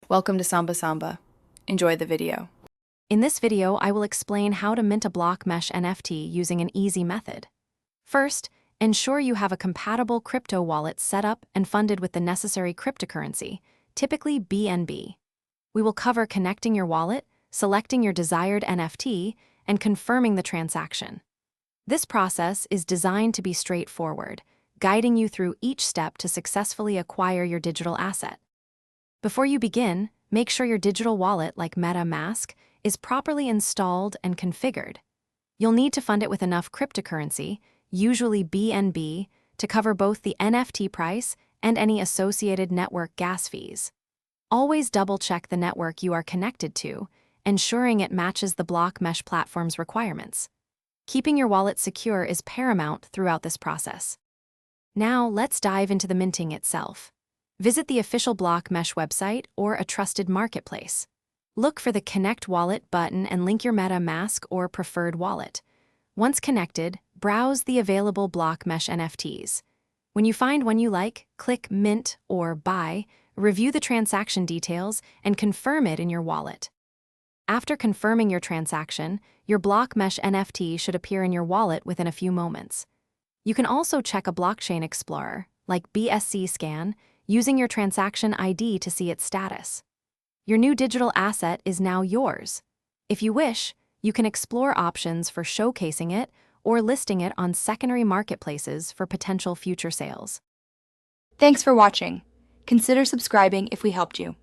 Welcome to Samba Samba. Enjoy the video. In this video, I will explain how to mint a BlockMesh NFT using an easy method. First, ensure you have a compatible crypto wallet set up and funded with the necessary cryptocurrency, typically BNB. We will cover connecting your wallet, selecting your desired NFT, and confirming the transaction. This process is designed to be straightforward, guiding you through each step to successfully acquire your digital asset. Before you begin, make sure your digital wallet, like MetaMask, is properly installed and configured. You'll need to fund it with enough cryptocurrency, usually BNB, to cover both the NFT price and any associated network gas fees. Always double-check the network you are connected to, ensuring it matches the BlockMesh platform's requirements. Keeping your wallet secure is paramount throughout this process. Now, let's dive into the minting itself. Visit the official BlockMesh website or a trusted marketplace. Look for the Connect Wallet button and link your MetaMask or preferred wallet. Once connected, browse the available BlockMesh NFTs. When you find one you like, click Mint or Buy, review the transaction details, and confirm it in your wallet. After confirming your transaction, your BlockMesh NFT should appear in your wallet within a few moments. You can also check a blockchain explorer, like BSC Scan, using your transaction ID to see its status. Your new digital asset is now yours. If you wish, you can explore options for showcasing it or listing it on secondary marketplaces for potential future sales. Thanks for watching. Consider subscribing if we helped you.